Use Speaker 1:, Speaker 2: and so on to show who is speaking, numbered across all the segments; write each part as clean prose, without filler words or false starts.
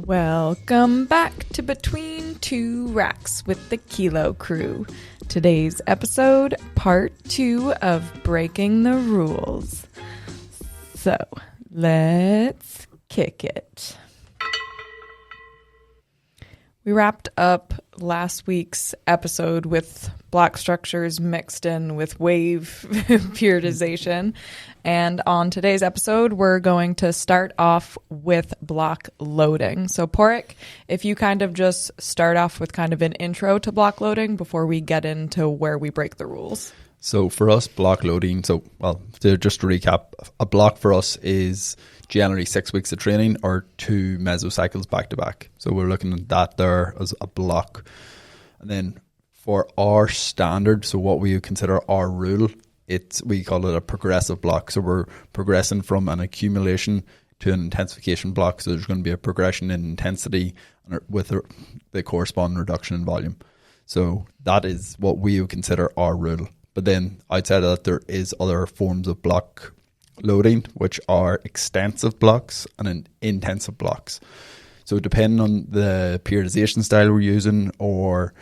Speaker 1: Welcome back to Between Two Racks with the Kilo Crew. Today's episode, part 2 of Breaking the Rules. So, let's kick it. We wrapped up last week's episode with block structures mixed in with wave periodization. And on today's episode, we're going to start off with block loading. So Porrick, if you kind of just start off with kind of an intro to block loading before we get into where we break the rules.
Speaker 2: So for us, block loading, just to recap, a block for us is generally 6 weeks of training or 2 mesocycles back to back. So we're looking at that there as a block. And then for our standard, so what we consider our rule, we call it a progressive block. So we're progressing from an accumulation to an intensification block. So there's going to be a progression in intensity with the corresponding reduction in volume. So that is what we would consider our rule. But then outside of that, there is other forms of block loading, which are extensive blocks and intensive blocks. So depending on the periodization style we're using or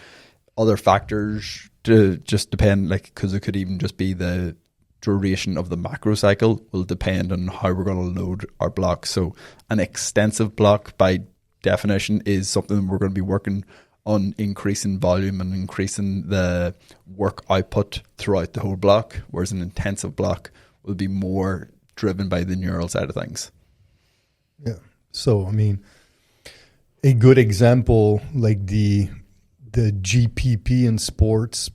Speaker 2: other factors, to just depend, because it could even just be the duration of the macrocycle will depend on how we're going to load our blocks. So an extensive block by definition is something we're going to be working on increasing volume and increasing the work output throughout the whole block, whereas an intensive block will be more driven by the neural side of things.
Speaker 3: Yeah. So, a good example, like the GPP in sports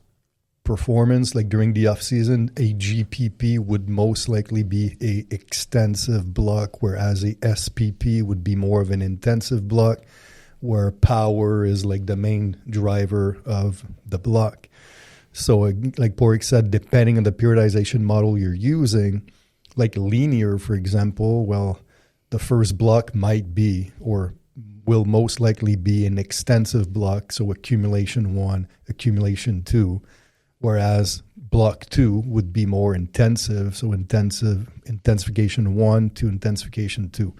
Speaker 3: performance, like during the off season, a GPP would most likely be a extensive block, whereas a SPP would be more of an intensive block, where power is like the main driver of the block. So like Porrick said, depending on the periodization model you're using, like linear, for example, well, the first block might be or will most likely be an extensive block, so accumulation 1, accumulation 2, whereas block 2 would be more intensive, so intensification 1 to intensification 2.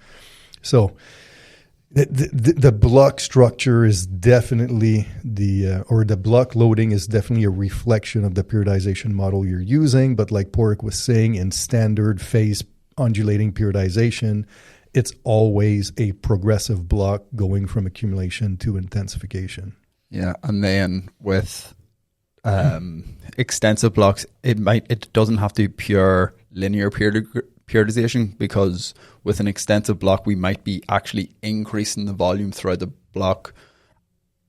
Speaker 3: So the block structure is definitely the block loading is definitely a reflection of the periodization model you're using. But like Porrick was saying, in standard phase undulating periodization, it's always a progressive block going from accumulation to intensification.
Speaker 2: Yeah, and then with extensive blocks, it doesn't have to be pure linear periodization, because with an extensive block we might be actually increasing the volume throughout the block,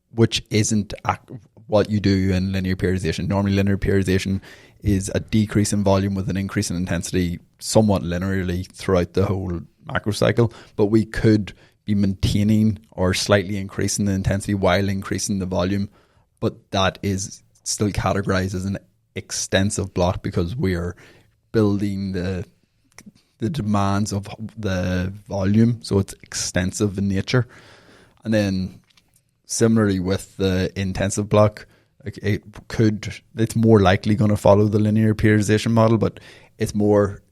Speaker 2: which isn't what you do in linear periodization. Normally linear periodization is a decrease in volume with an increase in intensity somewhat linearly throughout the whole macrocycle, but we could be maintaining or slightly increasing the intensity while increasing the volume, but that is still categorized as an extensive block because we are building the demands of the volume, so it's extensive in nature. And then similarly with the intensive block, it's more likely going to follow the linear periodization model, but it's more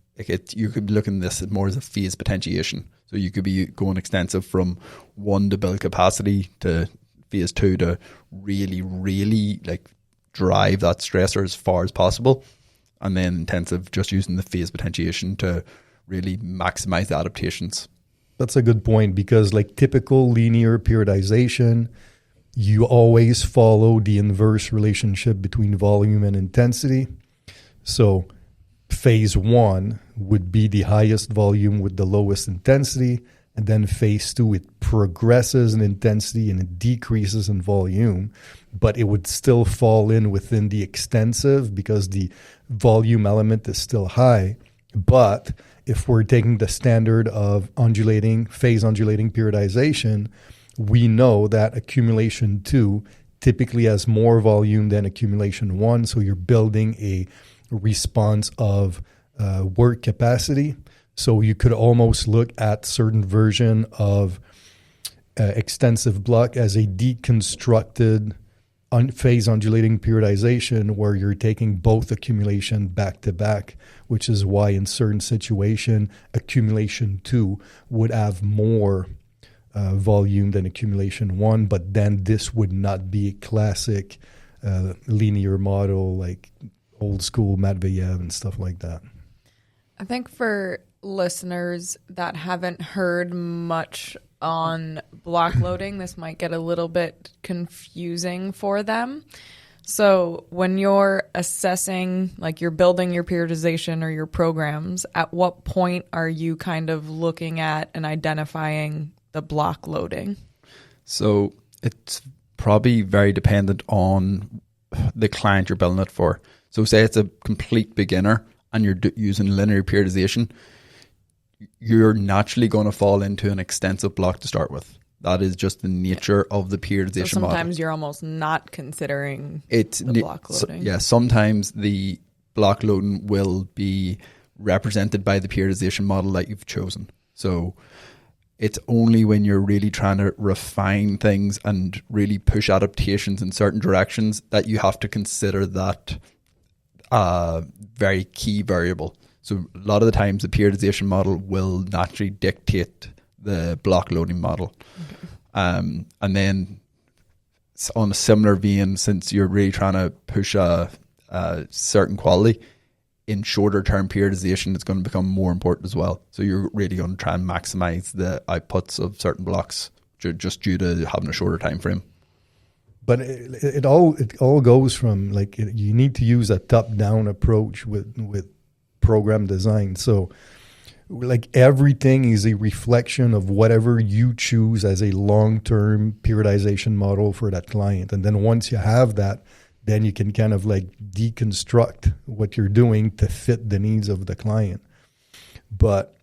Speaker 2: you could be looking at this more as a phase potentiation. So you could be going extensive from 1 to build capacity to phase 2 to really, really drive that stressor as far as possible, and then intensive just using the phase potentiation to really maximize the adaptations.
Speaker 3: That's a good point, because typical linear periodization, you always follow the inverse relationship between volume and intensity. So phase 1 would be the highest volume with the lowest intensity, and then phase 2, it progresses in intensity and it decreases in volume, but it would still fall in within the extensive because the volume element is still high. But if we're taking the standard of phase undulating periodization, we know that accumulation 2 typically has more volume than accumulation 1. So you're building a response of work capacity. So you could almost look at certain version of extensive block as a deconstructed phase undulating periodization where you're taking both accumulation back to back, which is why in certain situation accumulation 2 would have more volume than accumulation 1, but then this would not be a classic linear model like old school Matveyev and stuff like that.
Speaker 1: I think for listeners that haven't heard much on block loading, this might get a little bit confusing for them. So when you're assessing, like you're building your periodization or your programs, at what point are you kind of looking at and identifying the block loading?
Speaker 2: So it's probably very dependent on the client you're building it for. So say it's a complete beginner and you're using linear periodization, you're naturally going to fall into an extensive block to start with. That is just the nature of the periodization
Speaker 1: so sometimes
Speaker 2: model.
Speaker 1: You're almost not considering the block loading.
Speaker 2: Sometimes the block loading will be represented by the periodization model that you've chosen. So it's only when you're really trying to refine things and really push adaptations in certain directions that you have to consider that very key variable. So a lot of the times the periodization model will naturally dictate the block loading model. Okay. And then on a similar vein, since you're really trying to push a certain quality, in shorter term periodization, it's going to become more important as well. So you're really going to try and maximize the outputs of certain blocks just due to having a shorter time frame.
Speaker 3: But it all goes from like you need to use a top down approach with program design. So like everything is a reflection of whatever you choose as a long-term periodization model for that client. And then once you have that, then you can kind of like deconstruct what you're doing to fit the needs of the client. But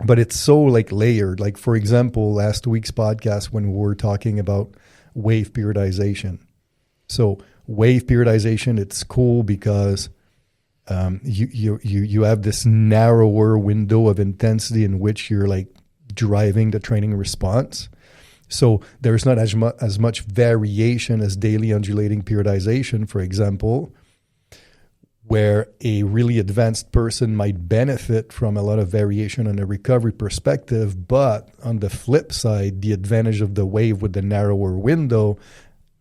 Speaker 3: it's so like layered. Like for example, last week's podcast when we were talking about wave periodization. So wave periodization, it's cool because you have this narrower window of intensity in which you're like driving the training response. So there's not as much variation as daily undulating periodization, for example, where a really advanced person might benefit from a lot of variation on a recovery perspective. But on the flip side, the advantage of the wave with the narrower window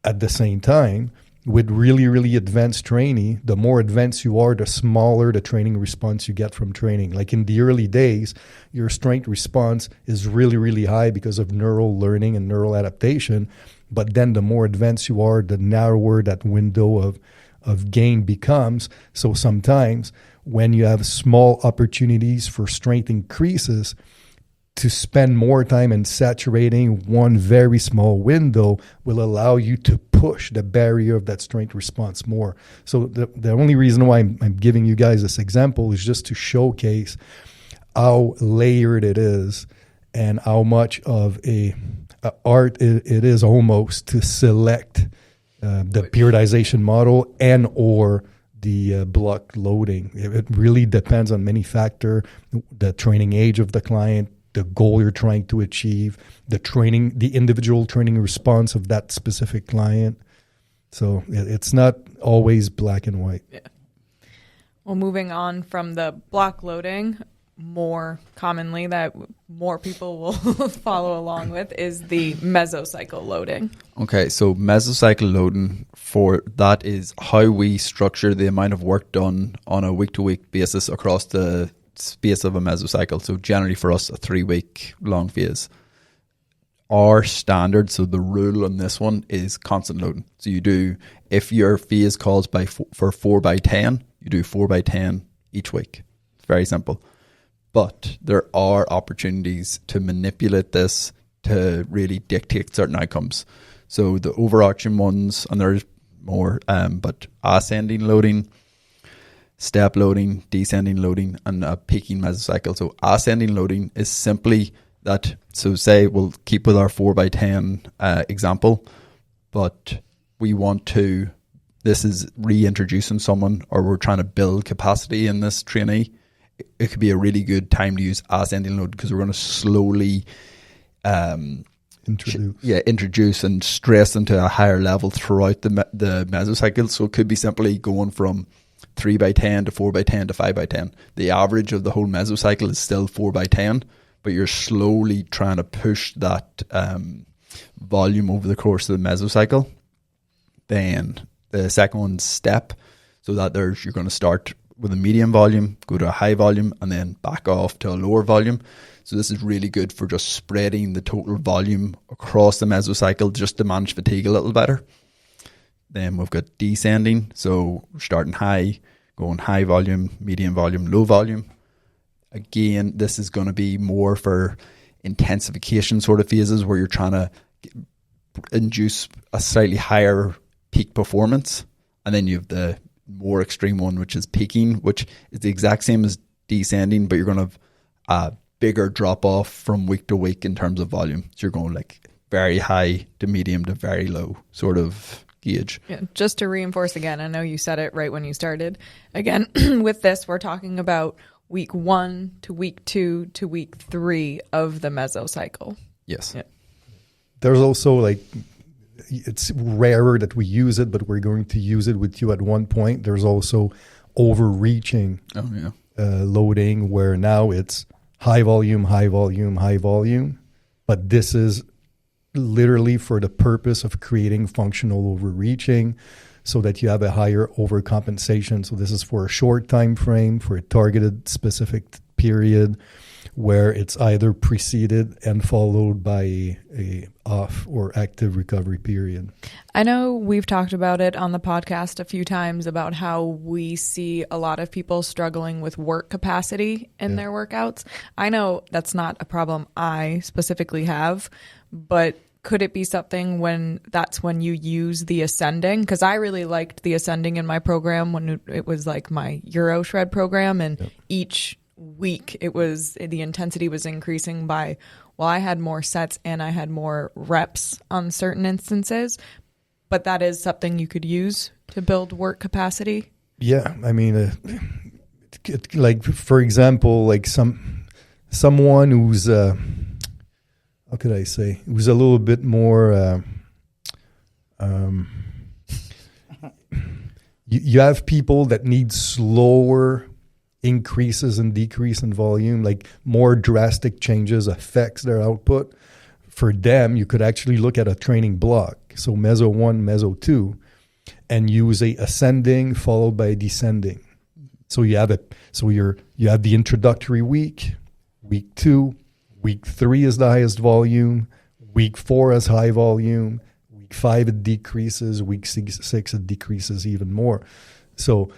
Speaker 3: at the same time, with really, really advanced training, the more advanced you are, the smaller the training response you get from training. Like in the early days, your strength response is really, really high because of neural learning and neural adaptation. But then the more advanced you are, the narrower that window of gain becomes. So sometimes when you have small opportunities for strength increases, to spend more time in saturating one very small window will allow you to push the barrier of that strength response more. So the only reason why I'm giving you guys this example is just to showcase how layered it is and how much of a art it is almost to select the periodization model and or the block loading. It really depends on many factors, the training age of the client, the goal you're trying to achieve, the individual training response of that specific client. So it's not always black and white.
Speaker 1: Yeah. Well, moving on from the block loading, more commonly that more people will follow along with is the mesocycle loading.
Speaker 2: Okay, so mesocycle loading, for that is how we structure the amount of work done on a week-to-week basis across the space of a mesocycle. So generally for us, a 3-week long phase. Our standard, so the rule on this one is constant loading. So you do, if your phase calls for 4x10, you do 4x10 each week. It's very simple. But there are opportunities to manipulate this to really dictate certain outcomes. So the overarching ones, and there's more, but ascending loading, step loading, descending loading, and a peaking mesocycle. So ascending loading is simply that, so say we'll keep with our 4x10 example, but we want to, this is reintroducing someone or we're trying to build capacity in this trainee. It could be a really good time to use ascending load because we're going to slowly introduce and stress them to a higher level throughout the mesocycle. So it could be simply going from 3x10 to 4x10 to 5x10. The average of the whole mesocycle is still 4x10, but you're slowly trying to push that volume over the course of the mesocycle. Then the second one's step, so that you're going to start with a medium volume, go to a high volume, and then back off to a lower volume. So this is really good for just spreading the total volume across the mesocycle just to manage fatigue a little better. Then we've got descending, so we're starting high, going high volume, medium volume, low volume. Again, this is going to be more for intensification sort of phases where you're trying to induce a slightly higher peak performance. And then you have the more extreme one, which is peaking, which is the exact same as descending, but you're going to have a bigger drop off from week to week in terms of volume. So you're going like very high to medium to very low sort of gauge.
Speaker 1: Yeah, just to reinforce again, I know you said it right when you started. Again, with this, we're talking about week 1 to week 2 to week 3 of the mesocycle.
Speaker 2: Yes.
Speaker 1: Yeah.
Speaker 3: There's also like, it's rarer that we use it, but we're going to use it with you at one point. There's also overreaching loading, where now it's high volume, high volume, high volume. But this is literally for the purpose of creating functional overreaching so that you have a higher overcompensation. So this is for a short time frame, for a targeted specific period, where it's either preceded and followed by a off or active recovery period.
Speaker 1: I know we've talked about it on the podcast a few times about how we see a lot of people struggling with work capacity in their workouts. I know that's not a problem I specifically have, but could it be something when you use the ascending? Because I really liked the ascending in my program when it was like my Euro shred program, and each week the intensity was increasing by, well, I had more sets and I had more reps on certain instances, but that is something you could use to build work capacity.
Speaker 3: Yeah, I mean, like for example, like someone who's how could I say, who's a little bit more you have people that need slower increases and decrease in volume, like more drastic changes affects their output. For them, you could actually look at a training block. So meso 1, meso 2, and use a ascending followed by a descending. So you have you have the introductory week 2, week 3 is the highest volume, week 4 is high volume, week 5 it decreases, week 6 it decreases even more. So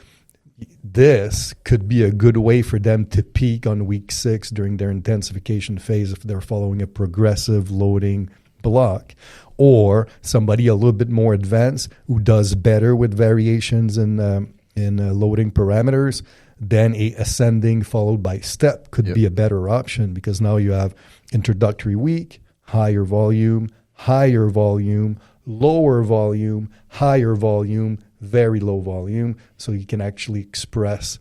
Speaker 3: this could be a good way for them to peak on week 6 during their intensification phase if they're following a progressive loading block. Or somebody a little bit more advanced who does better with variations in loading parameters, then a ascending followed by step could be a better option, because now you have introductory week, higher volume, lower volume, higher volume, very low volume, so you can actually express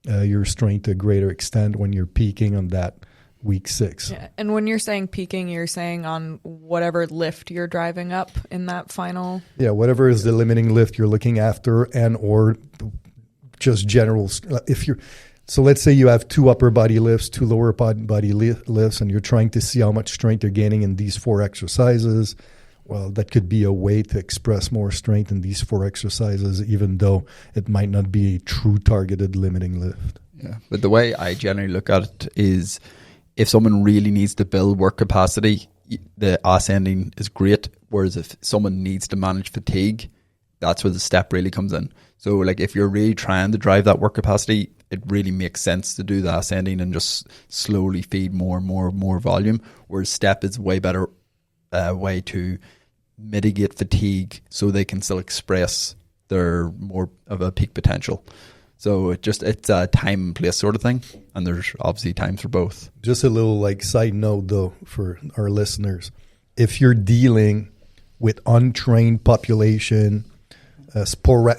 Speaker 3: your strength to a greater extent when you're peaking on that week 6.
Speaker 1: Yeah. And when you're saying peaking, you're saying on whatever lift you're driving up in that final? Yeah,
Speaker 3: whatever is the limiting lift you're looking after, and or just general. So let's say you have 2 upper body lifts, 2 lower body lifts, and you're trying to see how much strength you're gaining in these 4 exercises. Well, that could be a way to express more strength in these 4 exercises, even though it might not be a true targeted limiting lift.
Speaker 2: Yeah, but the way I generally look at it is, if someone really needs to build work capacity, the ascending is great. Whereas if someone needs to manage fatigue, that's where the step really comes in. So like if you're really trying to drive that work capacity, it really makes sense to do the ascending and just slowly feed more and more volume. Whereas step is way better way to mitigate fatigue so they can still express their more of a peak potential. So it's a time and place sort of thing, and there's obviously times for both.
Speaker 3: Just a little like side note though for our listeners, if you're dealing with untrained population,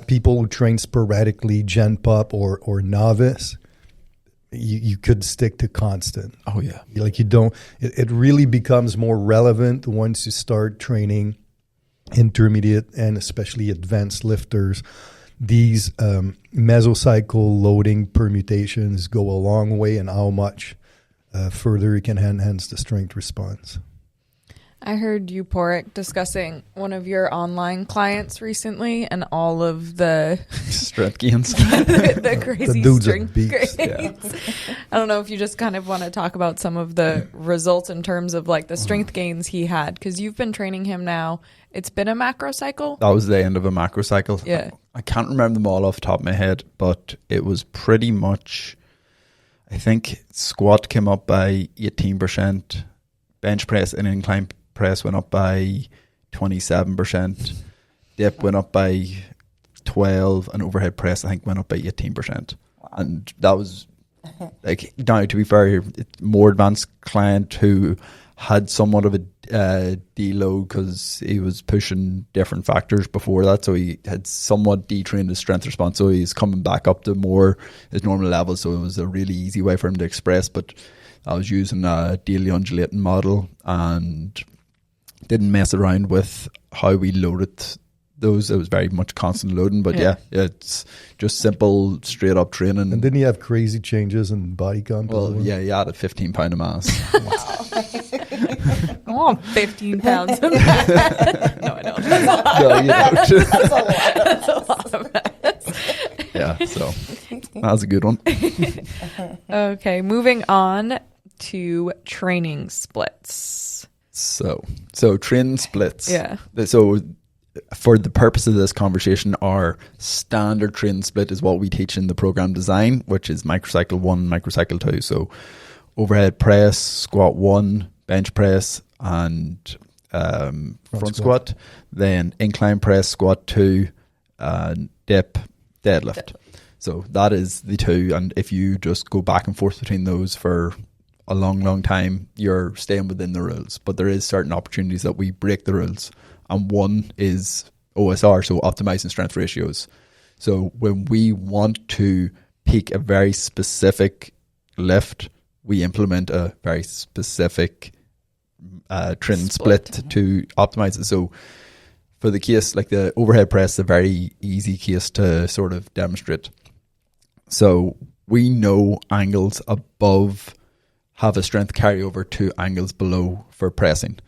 Speaker 3: people who train sporadically, gen pop or novice, you could stick to constant.
Speaker 2: Oh yeah,
Speaker 3: like you don't. It really becomes more relevant once you start training intermediate and especially advanced lifters. These mesocycle loading permutations go a long way in how much further you can enhance the strength response.
Speaker 1: I heard you, Porrick, discussing one of your online clients recently and all of the
Speaker 2: strength gains.
Speaker 1: the crazy
Speaker 3: The dude's a
Speaker 1: strength
Speaker 3: beast.
Speaker 1: gains. I don't know if you just kind of want to talk about some of the results in terms of like the strength gains he had, because you've been training him now. It's been a macrocycle.
Speaker 2: That was the end of a macrocycle.
Speaker 1: Yeah.
Speaker 2: I can't remember them all off the top of my head, but it was pretty much, I think squat came up by 18%, bench press and incline press went up by 27%, dip went up by 12%, and overhead press I think went up by 18%. And that was like, now to be fair, it's more advanced client who had somewhat of a deload because he was pushing different factors before that, so he had somewhat detrained his strength response, so he's coming back up to more his normal level, so it was a really easy way for him to express. But I was using a daily undulating model and didn't mess around with how we loaded those. It was very much constant loading, but yeah, it's just simple straight up training.
Speaker 3: And didn't he have crazy changes in body comp?
Speaker 2: Well, yeah, he added 15 pound of mass.
Speaker 1: I want 15 pounds of that. No, I don't. That's a lot.
Speaker 2: No, you don't.
Speaker 1: That's a lot of that.
Speaker 2: Yeah, so that was a good one.
Speaker 1: Okay, moving on to training splits.
Speaker 2: So training splits.
Speaker 1: Yeah.
Speaker 2: So for the purpose of this conversation, our standard training split is what we teach in the program design, which is microcycle 1, microcycle 2. So overhead press, squat 1, bench press, and front squat. Then incline press, squat 2, dip, deadlift. So that is the 2. And if you just go back and forth between those for a long time, you're staying within the rules. But there is certain opportunities that we break the rules. And one is OSR, so optimizing strength ratios. So when we want to peak a very specific lift, we implement a very specific training split to optimize it. So for the case, like the overhead press, a very easy case to sort of demonstrate. So we know angles above have a strength carryover to angles below for pressing.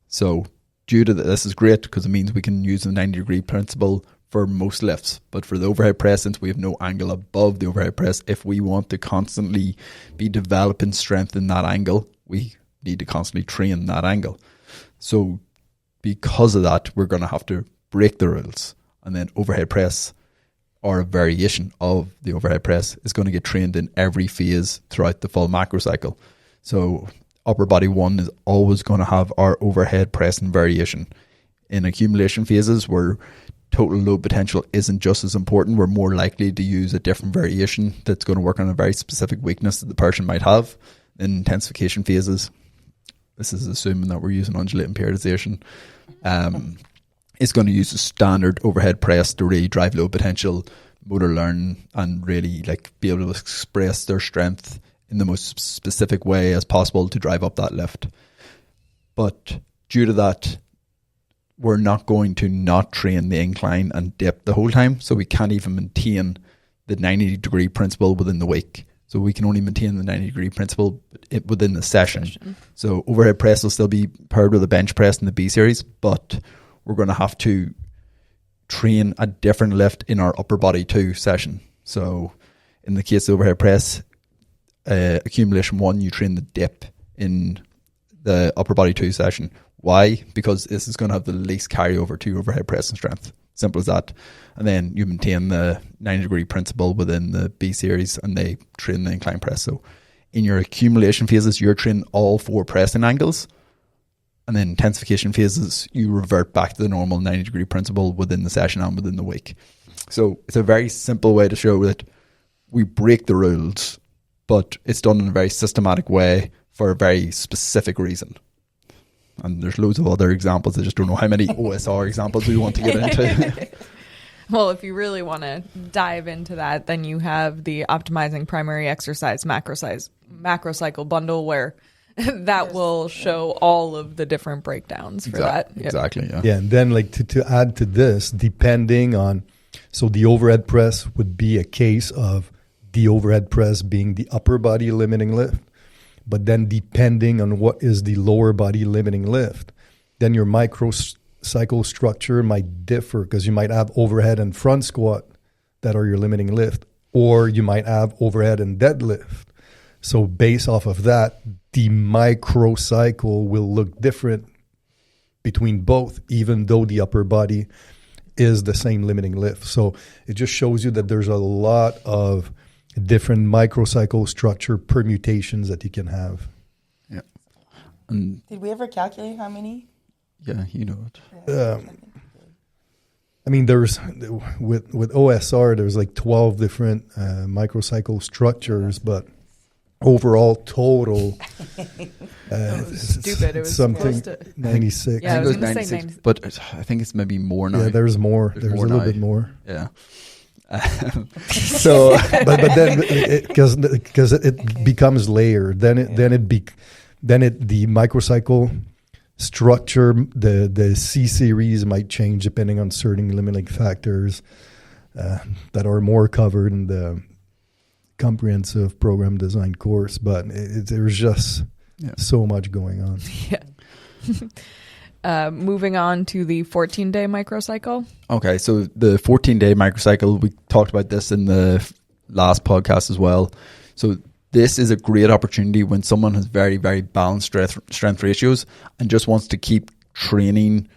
Speaker 2: So due to this is great because it means we can use the 90-degree principle for most lifts. But for the overhead press, since we have no angle above the overhead press, if we want to constantly be developing strength in that angle, we need to constantly train that angle. So because of that, we're going to have to break the rules. And then overhead press, or a variation of the overhead press, is going to get trained in every phase throughout the full macro cycle. So upper body 1 is always going to have our overhead press and variation. In accumulation phases where total load potential isn't just as important, we're more likely to use a different variation that's going to work on a very specific weakness that the person might have. In intensification phases, this is assuming that we're using undulating periodization, it's going to use a standard overhead press to really drive load potential, motor learn, and really like be able to express their strength in the most specific way as possible to drive up that lift. But due to that, we're not going to not train the incline and dip the whole time. So we can't even maintain the 90-degree principle within the week. So we can only maintain the 90-degree principle within the session. So overhead press will still be paired with a bench press in the B series, but we're going to have to train a different lift in our upper body 2 session. So in the case of overhead press, accumulation 1, you train the dip in the upper body 2 session. Why? Because this is going to have the least carryover to overhead press and strength. Simple as that. And then you maintain the 90-degree principle within the B series, and they train the incline press. So in your accumulation phases, you're training all 4 pressing angles. And then intensification phases, you revert back to the normal 90-degree principle within the session and within the week. So it's a very simple way to show that we break the rules, but it's done in a very systematic way for a very specific reason. And there's loads of other examples. I just don't know how many OSR examples we want to get into.
Speaker 1: Well, if you really want to dive into that, then you have the optimizing primary exercise macrocycle bundle where that will show all of the different breakdowns for that. Yep.
Speaker 2: Exactly, yeah.
Speaker 3: Yeah, and then like to add to this, depending on, so the overhead press would be a case of the overhead press being the upper body limiting lift. But then depending on what is the lower body limiting lift, then your microcycle structure might differ, because you might have overhead and front squat that are your limiting lift, or you might have overhead and deadlift. So based off of that, the microcycle will look different between both, even though the upper body is the same limiting lift. So it just shows you that there's a lot of different microcycle structure permutations that you can have.
Speaker 2: Yeah. And
Speaker 4: did we ever calculate how many?
Speaker 2: Yeah, you know it.
Speaker 3: I mean, there's with OSR, there's like 12 different microcycle structures, but overall total,
Speaker 1: stupid. It was
Speaker 3: something 96.
Speaker 1: Yeah,
Speaker 2: I
Speaker 1: I
Speaker 2: think
Speaker 1: was
Speaker 2: it was
Speaker 1: going to
Speaker 2: 96,
Speaker 1: say 96.
Speaker 2: but I think it's maybe more now.
Speaker 3: Yeah, there's more. There's
Speaker 2: more
Speaker 3: a little
Speaker 2: now.
Speaker 3: bit more.
Speaker 2: Yeah. So,
Speaker 3: but then because it becomes layered, then the microcycle structure, the C series might change depending on certain limiting factors that are more covered in the comprehensive program design course. But there's just so much going on.
Speaker 1: Yeah. Moving on to the 14-day microcycle.
Speaker 2: Okay, so the 14-day microcycle, we talked about this in the last podcast as well. So this is a great opportunity when someone has very, very balanced strength ratios and just wants to keep training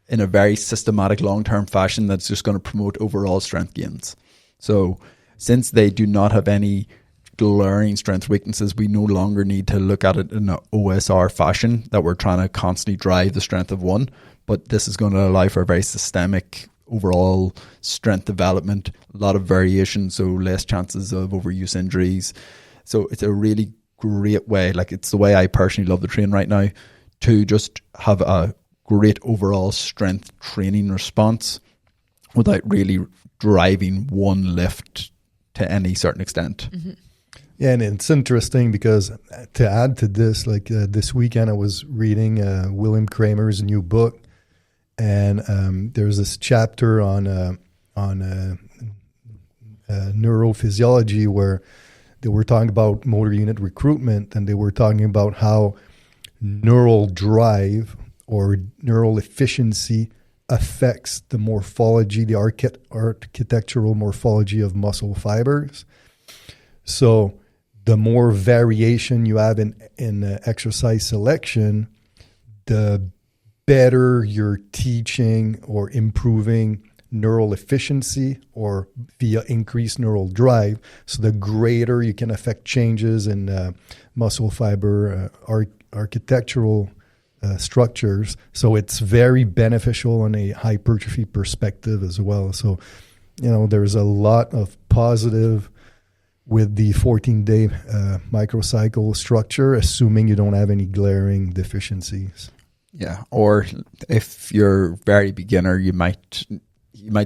Speaker 2: in a very systematic long-term fashion that's just going to promote overall strength gains. So since they do not have any glaring strength weaknesses, we no longer need to look at it in an OSR fashion that we're trying to constantly drive the strength of one. But this is going to allow for a very systemic overall strength development, a lot of variation, so less chances of overuse injuries. So it's a really great way, like it's the way I personally love to train right now, to just have a great overall strength training response without really driving one lift to any certain extent.
Speaker 1: Mm-hmm.
Speaker 3: Yeah, and it's interesting because to add to this, like this weekend I was reading William Kramer's new book, and there's this chapter on neurophysiology where they were talking about motor unit recruitment, and they were talking about how neural drive or neural efficiency affects the morphology, the architectural morphology of muscle fibers. So the more variation you have in exercise selection, the better you're teaching or improving neural efficiency or via increased neural drive. So the greater you can affect changes in muscle fiber architectural structures. So it's very beneficial on a hypertrophy perspective as well. So, there's a lot of positive with the 14-day microcycle structure, assuming you don't have any glaring deficiencies.
Speaker 2: Yeah, or if you're very beginner, you might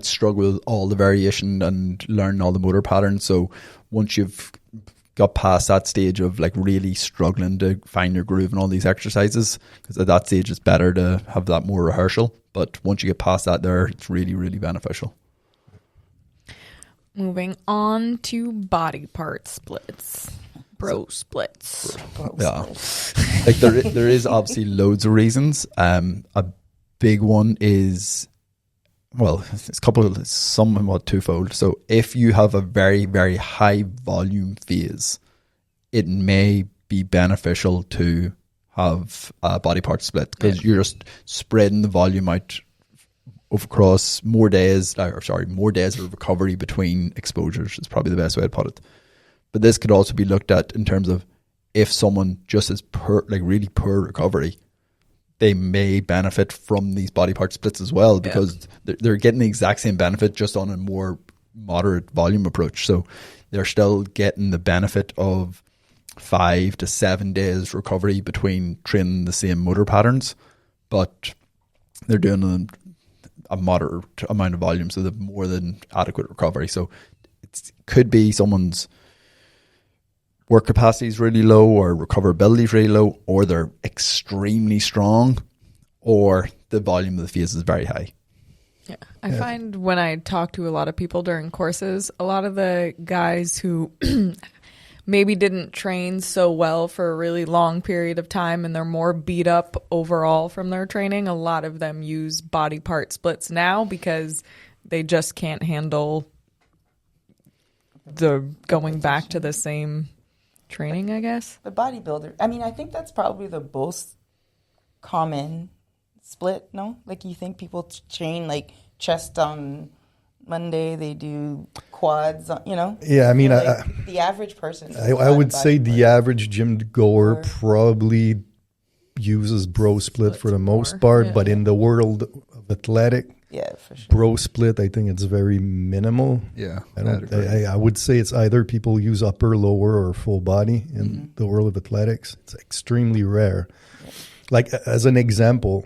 Speaker 2: struggle with all the variation and learn all the motor patterns. So once you've got past that stage of like really struggling to find your groove and all these exercises, because at that stage it's better to have that more rehearsal. But once you get past that there, it's really, really beneficial.
Speaker 1: Moving on to body part splits. Bro splits.
Speaker 2: Yeah. Like there is obviously loads of reasons. A big one is, well, it's somewhat twofold. So if you have a very, very high volume phase, it may be beneficial to have a body part split, because you're just spreading the volume out across more days of recovery between exposures is probably the best way to put it. But this could also be looked at in terms of if someone just has really poor recovery, they may benefit from these body part splits as well, because they're getting the exact same benefit just on a more moderate volume approach. So they're still getting the benefit of 5 to 7 days recovery between training the same motor patterns, but they're doing a moderate amount of volume, so they've more than adequate recovery. So it could be someone's work capacity is really low, or recoverability is really low, or they're extremely strong, or the volume of the phase is very high.
Speaker 1: Yeah, I find when I talk to a lot of people during courses, a lot of the guys who maybe didn't train so well for a really long period of time and they're more beat up overall from their training, a lot of them use body part splits now because they just can't handle the going back to the same training, I guess.
Speaker 4: The bodybuilder. I mean, I think that's probably the most common split, no? Like, you think people train, like, chest on Monday, they do quads, you know?
Speaker 3: Yeah, I mean,
Speaker 4: like the average person.
Speaker 3: I would say the average gym goer probably uses bro split for the most part, but in the world of athletic,
Speaker 4: yeah, for sure,
Speaker 3: bro split, I think it's very minimal.
Speaker 2: Yeah,
Speaker 3: I would say it's either people use upper, lower, or full body in the world of athletics. It's extremely rare. Yeah. Like, as an example,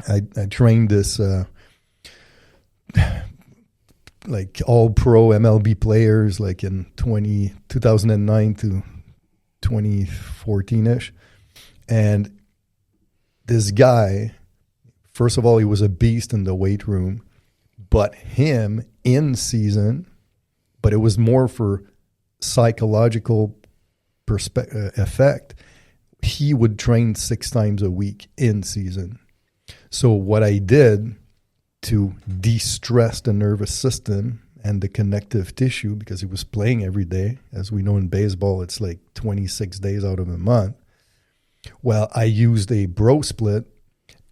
Speaker 3: I trained this like all pro MLB players like in 2009 to 2014-ish. And this guy, first of all, he was a beast in the weight room, but him in season, but it was more for psychological effect. He would train 6 times a week in season. So what I did to de-stress the nervous system and the connective tissue, because he was playing every day. As we know in baseball, it's like 26 days out of a month. Well, I used a bro split,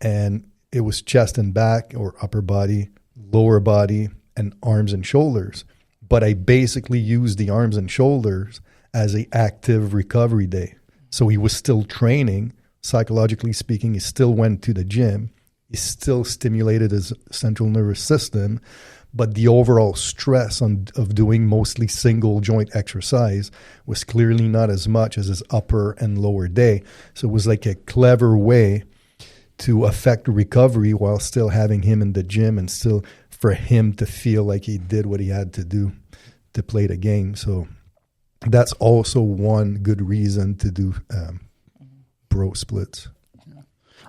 Speaker 3: and it was chest and back, or upper body, lower body, and arms and shoulders. But I basically used the arms and shoulders as an active recovery day. So he was still training, psychologically speaking. He still went to the gym. He still stimulated his central nervous system, but the overall stress of doing mostly single joint exercise was clearly not as much as his upper and lower day. So it was like a clever way to affect recovery while still having him in the gym and still for him to feel like he did what he had to do to play the game. So that's also one good reason to do bro splits.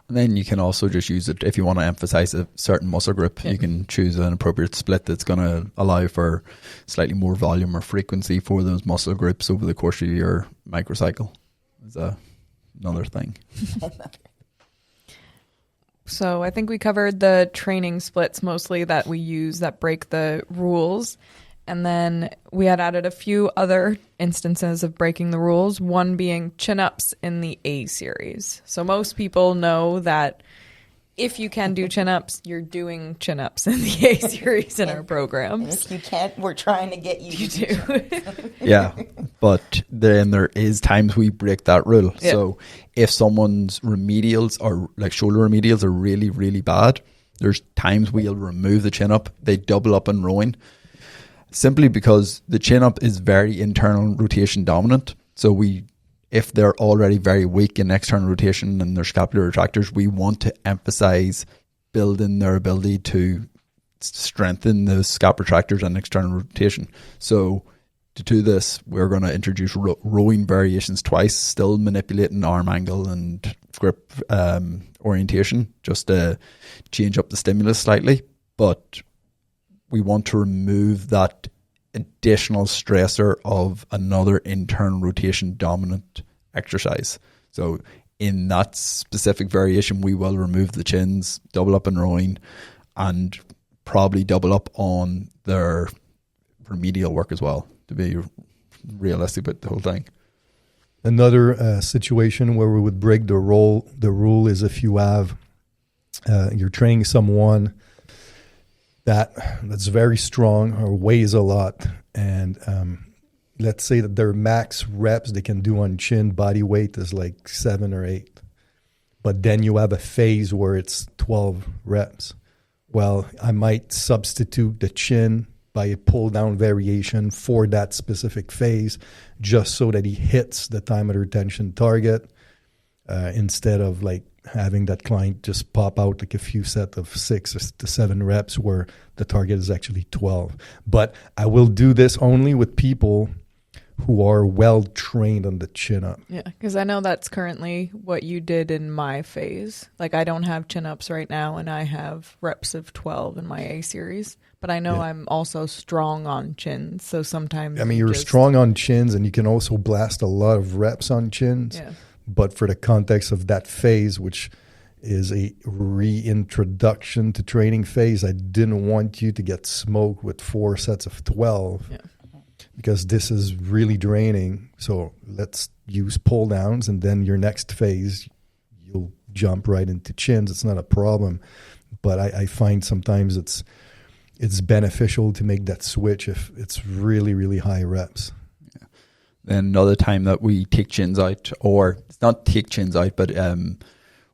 Speaker 2: And then you can also just use it if you want to emphasize a certain muscle group. Yeah. You can choose an appropriate split that's going to allow for slightly more volume or frequency for those muscle groups over the course of your microcycle. Is another thing.
Speaker 1: So I think we covered the training splits mostly that we use that break the rules. And then we had added a few other instances of breaking the rules, one being chin-ups in the A series. So most people know that if you can do chin-ups, you're doing chin-ups in the A series in our programs.
Speaker 4: And if you can't, we're trying to get you to do.
Speaker 2: Yeah, but then there is times we break that rule. Yeah. So if someone's remedials or like shoulder remedials are really, really bad, there's times we'll remove the chin-up. They double up in rowing. Simply because the chin-up is very internal rotation dominant. So if they're already very weak in external rotation and their scapular retractors, we want to emphasize building their ability to strengthen the scap retractors and external rotation. So to do this, we're going to introduce rowing variations twice, still manipulating arm angle and grip orientation, just to change up the stimulus slightly. But we want to remove that additional stressor of another internal rotation dominant exercise. So in that specific variation, we will remove the chins, double up in rowing, and probably double up on their remedial work as well, to be realistic about the whole thing.
Speaker 3: Another situation where we would break the rule is if you have you're training someone that's very strong or weighs a lot, and let's say that their max reps they can do on chin body weight is like 7 or 8, but then you have a phase where it's 12 reps. Well, I might substitute the chin by a pull down variation for that specific phase, just so that he hits the time at retention target, instead of like having that client just pop out like a few sets of 6 to 7 reps where the target is actually 12. But I will do this only with people who are well trained on the chin up.
Speaker 1: Yeah, because I know that's currently what you did in my phase. Like, I don't have chin ups right now, and I have reps of 12 in my A series. But I know I'm also strong on chins, so sometimes
Speaker 3: you're strong on chins, and you can also blast a lot of reps on chins.
Speaker 1: Yeah.
Speaker 3: But for the context of that phase, which is a reintroduction to training phase, I didn't want you to get smoked with 4 sets of 12.
Speaker 1: Yeah.
Speaker 3: Because this is really draining. So let's use pull downs, and then your next phase, you'll jump right into chins. It's not a problem. But I find sometimes it's beneficial to make that switch if it's really, really high reps.
Speaker 2: Yeah. Then another time that we take chins out, or it's not take chins out, but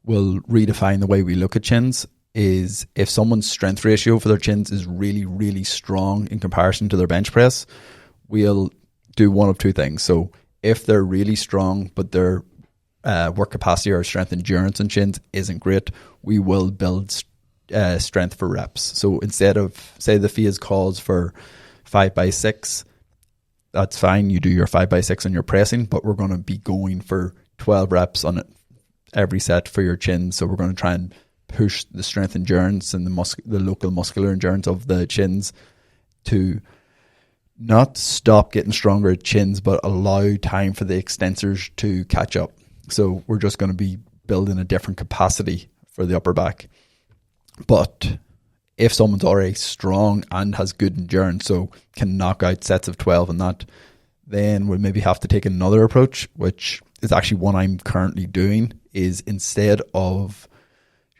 Speaker 2: we'll redefine the way we look at chins, is if someone's strength ratio for their chins is really, really strong in comparison to their bench press, we'll do one of two things. So if they're really strong, but their work capacity or strength endurance in chins isn't great, we will build strength for reps. So instead of, say the phase calls for 5x6, that's fine. You do your 5x6 on your pressing, but we're going to be going for 12 reps on it every set for your chin. So we're going to try and push the strength endurance and the local muscular endurance of the chins to not stop getting stronger at chins, but allow time for the extensors to catch up. So we're just going to be building a different capacity for the upper back. But if someone's already strong and has good endurance, so can knock out sets of 12 and that, then we'll maybe have to take another approach, which is actually what I'm currently doing, is instead of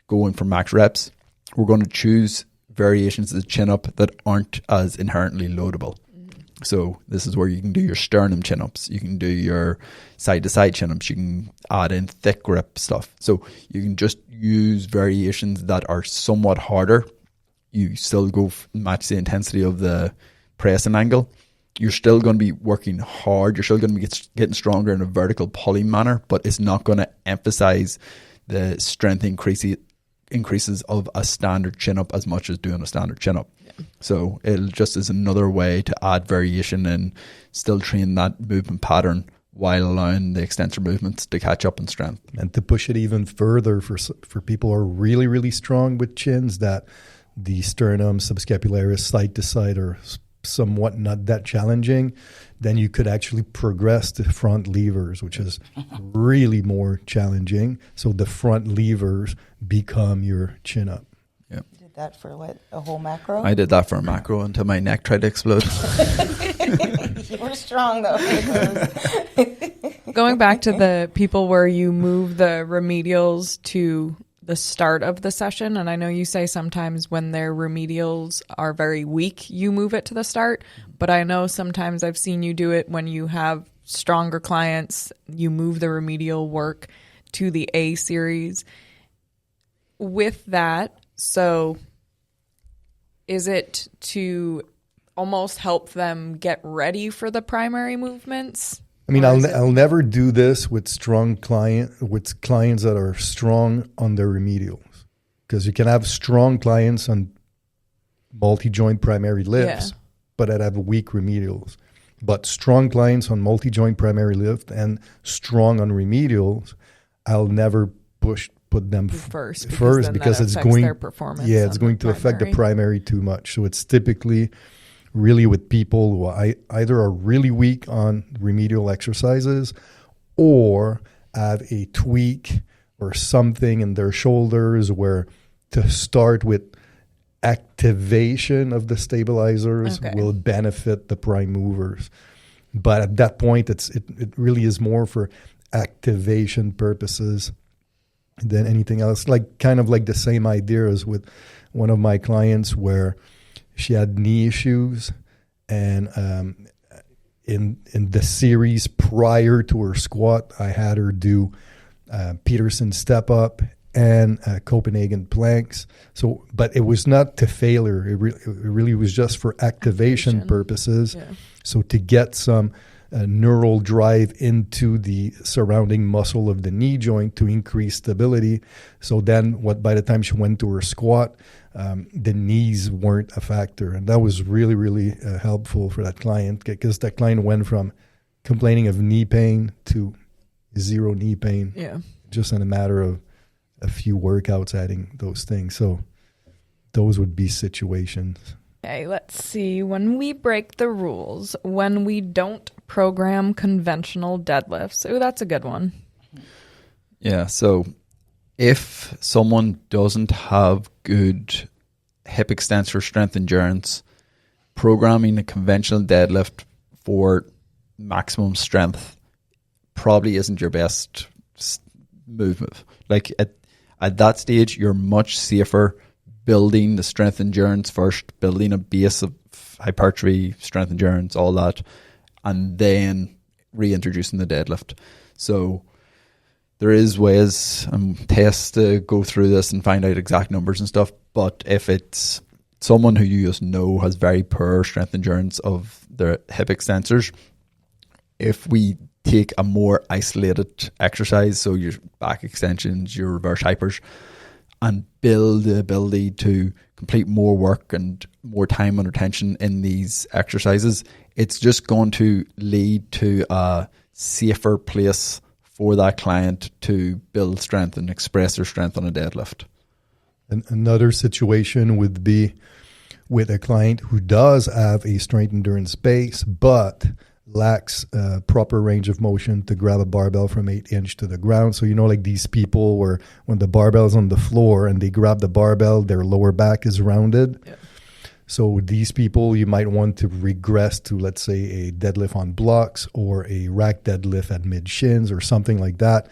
Speaker 2: going for max reps, we're going to choose variations of the chin up that aren't as inherently loadable. So this is where you can do your sternum chin-ups. You can do your side-to-side chin-ups. You can add in thick grip stuff. So you can just use variations that are somewhat harder. You still go match the intensity of the pressing angle. You're still going to be working hard. You're still going to be getting stronger in a vertical pulling manner, but it's not going to emphasize the strength increases of a standard chin-up as much as doing a standard chin-up. So it just is another way to add variation and still train that movement pattern while allowing the extensor movements to catch up in strength.
Speaker 3: And to push it even further for people who are really, really strong with chins, that the sternum, subscapularis, side to side are somewhat not that challenging, then you could actually progress to front levers, which is really more challenging. So the front levers become your chin up.
Speaker 4: That for what, a whole macro?
Speaker 2: I did that for a macro until my neck tried to explode.
Speaker 4: You were strong though.
Speaker 1: Going back to the people where you move the remedials to the start of the session, and I know you say sometimes when their remedials are very weak, you move it to the start, but I know sometimes I've seen you do it when you have stronger clients, you move the remedial work to the A series. With that, so is it to almost help them get ready for the primary movements?
Speaker 3: I mean, I'll never do this with clients that are strong on their remedials, because you can have strong clients on multi-joint primary lifts, but that have weak remedials. But strong clients on multi-joint primary lift and strong on remedials, I'll never put them first because it's going
Speaker 1: their performance.
Speaker 3: Yeah, it's going to affect the primary too much. So it's typically really with people who either are really weak on remedial exercises or have a tweak or something in their shoulders, where to start with activation of the stabilizers will benefit the prime movers. But at that point, it really is more for activation purposes than anything else. Kind of like the same idea as with one of my clients where she had knee issues, and in the series prior to her squat, I had her do Peterson step up and Copenhagen planks. So, but it was not to failure. It really was just for activation purposes. Yeah. So to get some neural drive into the surrounding muscle of the knee joint to increase stability. So then by the time she went to her squat, the knees weren't a factor. And that was really, really helpful for that client, because that client went from complaining of knee pain to zero knee pain.
Speaker 1: Yeah.
Speaker 3: Just in a matter of a few workouts adding those things. So those would be situations.
Speaker 1: Okay, let's see. When we break the rules, when we don't program conventional deadlifts. Oh, that's a good one.
Speaker 2: Yeah, so if someone doesn't have good hip extensor strength endurance, programming a conventional deadlift for maximum strength probably isn't your best move. Like at that stage, you're much safer building the strength endurance first, building a base of hypertrophy, strength endurance, all that, and then reintroducing the deadlift. So there is ways and tests to go through this and find out exact numbers and stuff. But if it's someone who you just know has very poor strength endurance of their hip extensors, if we take a more isolated exercise, so your back extensions, your reverse hypers, and build the ability to complete more work and more time under tension in these exercises, it's just going to lead to a safer place for that client to build strength and express their strength on a deadlift.
Speaker 3: And another situation would be with a client who does have a strength endurance base, but lacks proper range of motion to grab a barbell from 8-inch to the ground. So, like these people where when the barbell's on the floor and they grab the barbell, their lower back is rounded. Yeah. So these people, you might want to regress to, let's say, a deadlift on blocks or a rack deadlift at mid-shins or something like that.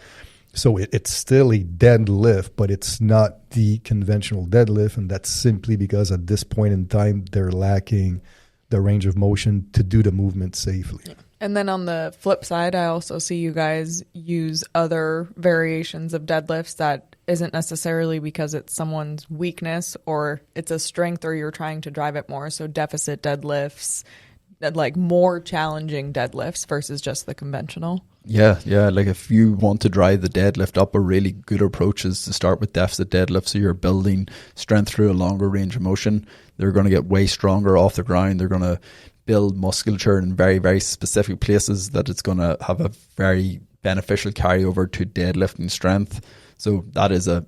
Speaker 3: So it's still a deadlift, but it's not the conventional deadlift. And that's simply because at this point in time, they're lacking the range of motion to do the movement safely.
Speaker 1: And then on the flip side, I also see you guys use other variations of deadlifts that isn't necessarily because it's someone's weakness or it's a strength or you're trying to drive it more. So deficit deadlifts, like more challenging deadlifts versus just the conventional.
Speaker 2: Yeah. Like if you want to drive the deadlift up, a really good approach is to start with deficit deadlift. So you're building strength through a longer range of motion. They're going to get way stronger off the ground. They're going to build musculature in very, very specific places that it's going to have a very beneficial carryover to deadlifting strength. So that is a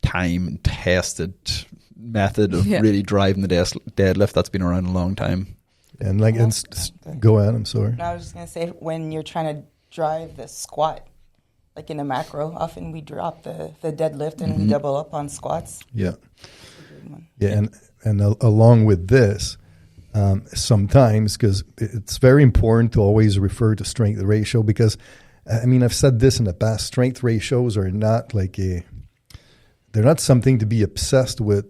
Speaker 2: time-tested method of really driving the deadlift that's been around a long time.
Speaker 3: And go ahead, I'm sorry.
Speaker 4: I was just going to say, when you're trying to drive the squat, like in a macro, often we drop the deadlift and we double up on squats.
Speaker 3: Yeah. Yeah, and along with this, sometimes, because it's very important to always refer to strength ratio, because, I've said this in the past, strength ratios are not they're not something to be obsessed with,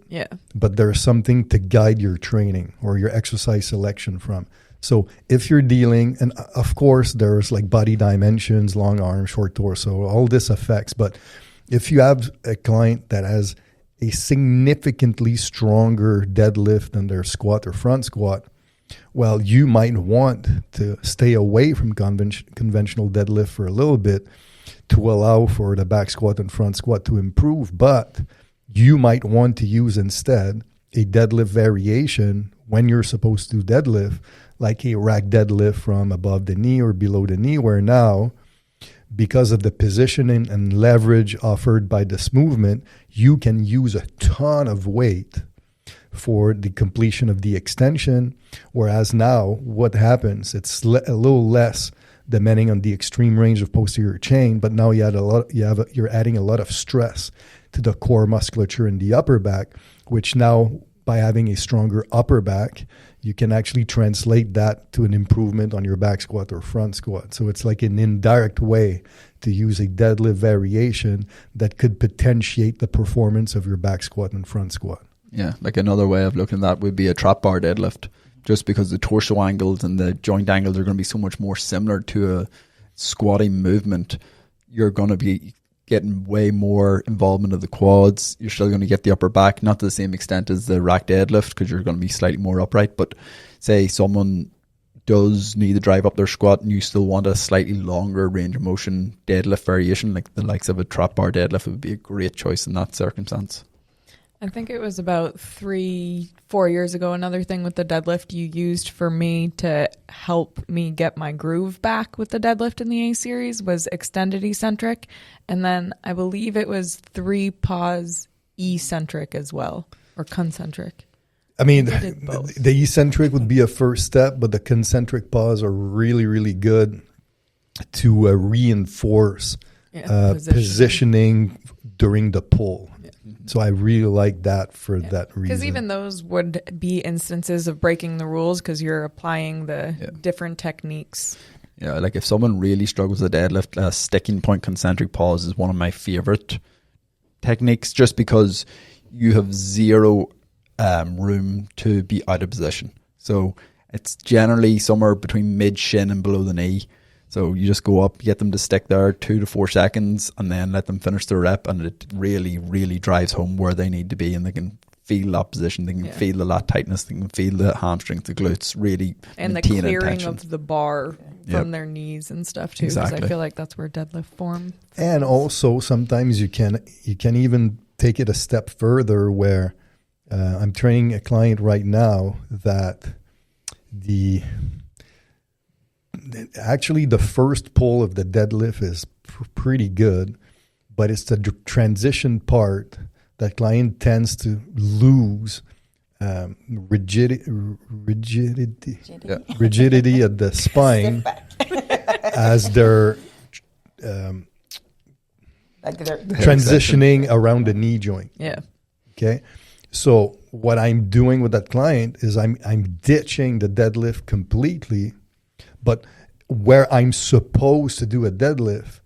Speaker 3: but they're something to guide your training or your exercise selection from. So if you're dealing, and of course there's like body dimensions, long arm, short torso, all this affects, but if you have a client that has a significantly stronger deadlift than their squat or front squat, well, you might want to stay away from conventional deadlift for a little bit to allow for the back squat and front squat to improve. But you might want to use instead a deadlift variation when you're supposed to deadlift, like a rack deadlift from above the knee or below the knee, where now, because of the positioning and leverage offered by this movement, you can use a ton of weight for the completion of the extension. Whereas now, what happens? It's a little less depending on the extreme range of posterior chain, but now you're adding a lot of stress to the core musculature in the upper back, which now, by having a stronger upper back, you can actually translate that to an improvement on your back squat or front squat. So it's like an indirect way to use a deadlift variation that could potentiate the performance of your back squat and front squat.
Speaker 2: Yeah, like another way of looking at that would be a trap bar deadlift, just because the torso angles and the joint angles are going to be so much more similar to a squatting movement. You're going to be getting way more involvement of the quads. You're still going to get the upper back, not to the same extent as the rack deadlift, because you're going to be slightly more upright. But say someone does need to drive up their squat and you still want a slightly longer range of motion deadlift variation, like the likes of a trap bar deadlift would be a great choice in that circumstance.
Speaker 1: I think it was about 3-4 years ago. Another thing with the deadlift you used for me to help me get my groove back with the deadlift in the A series was extended eccentric. And then I believe it was 3 pause eccentric as well, or concentric.
Speaker 3: I mean,
Speaker 1: We did both.
Speaker 3: the eccentric would be a first step, but the concentric pause are really, really good to reinforce positioning during the pull. So I really like that for that reason.
Speaker 1: Because even those would be instances of breaking the rules because you're applying the different techniques.
Speaker 2: Yeah, like if someone really struggles with a deadlift, sticking point concentric pause is one of my favorite techniques, just because you have zero room to be out of position. So it's generally somewhere between mid shin and below the knee. So you just go up, get them to stick there 2 to 4 seconds, and then let them finish their rep, and it really, really drives home where they need to be, and they can feel that position, they can feel the lat tightness, they can feel the hamstrings, the glutes, really
Speaker 1: and the
Speaker 2: maintain
Speaker 1: clearing
Speaker 2: intention.
Speaker 1: of the bar from their knees and stuff too. Because I feel like that's where deadlift form.
Speaker 3: And also sometimes you can even take it a step further where I'm training a client right now that actually the first pull of the deadlift is pretty good, but it's the transition part that client tends to lose rigidity at the spine as they're transitioning around the knee joint.
Speaker 1: Yeah.
Speaker 3: Okay. So what I'm doing with that client is I'm ditching the deadlift completely, but where I'm supposed to do a deadlift,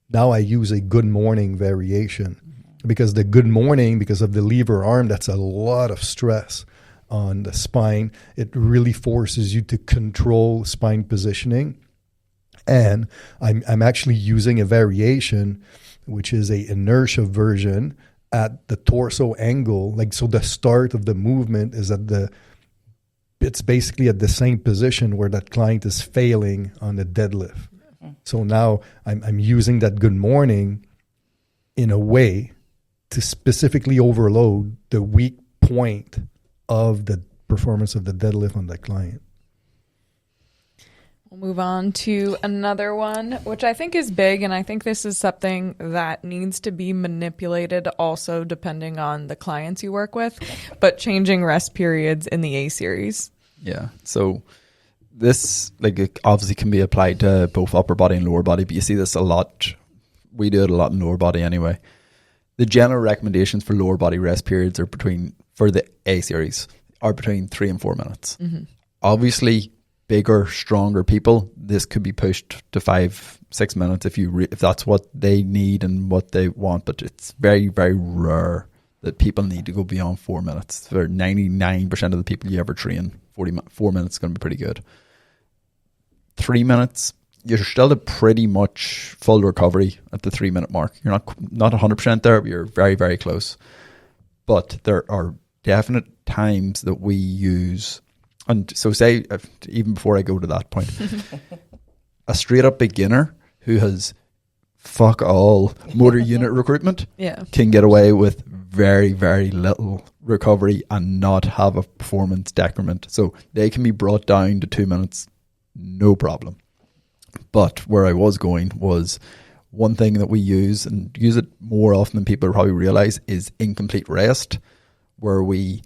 Speaker 3: now I use a good morning variation, because the good morning, because of the lever arm, that's a lot of stress on the spine. It really forces you to control spine positioning. And I'm actually using a variation, which is a inertia version at the torso angle. Like, so the start of the movement is it's basically at the same position where that client is failing on the deadlift. So now I'm using that good morning in a way to specifically overload the weak point of the performance of the deadlift on that client.
Speaker 1: We'll move on to another one, which I think is big, and I think this is something that needs to be manipulated also depending on the clients you work with, but changing rest periods in the A series.
Speaker 2: Yeah, so this, like, it obviously can be applied to both upper body and lower body, but you see this a lot. We do it a lot in lower body anyway. The general recommendations for lower body rest periods for the A series are between 3 and 4 minutes. Mm-hmm. Obviously, bigger, stronger people, this could be pushed to 5-6 minutes if that's what they need and what they want, but it's very, very rare that people need to go beyond 4 minutes. For 99% of the people you ever train, 4 minutes is going to be pretty good. 3 minutes, you're still at pretty much full recovery at the 3 minute mark. You're not 100% there, but you're very, very close. But there are definite times that we use, and so say, even before I go to that point, a straight up beginner who has fuck all motor unit recruitment can get away with very, very little recovery and not have a performance decrement. So they can be brought down to 2 minutes, no problem. But where I was going was, one thing that we use, and use it more often than people probably realize, is incomplete rest, where we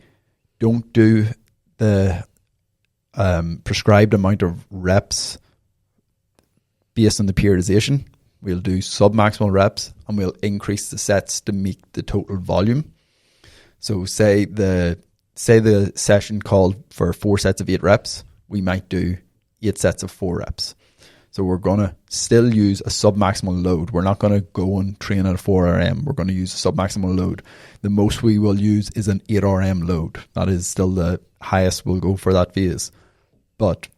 Speaker 2: don't do the prescribed amount of reps based on the periodization. We'll do sub-maximal reps and we'll increase the sets to meet the total volume. So say the session called for 4 sets of 8 reps, we might do 8 sets of 4 reps. So we're going to still use a sub-maximal load. We're not going to go and train at a 4 RM. We're going to use a sub-maximal load. The most we will use is an 8 RM load. That is still the highest we'll go for that phase. But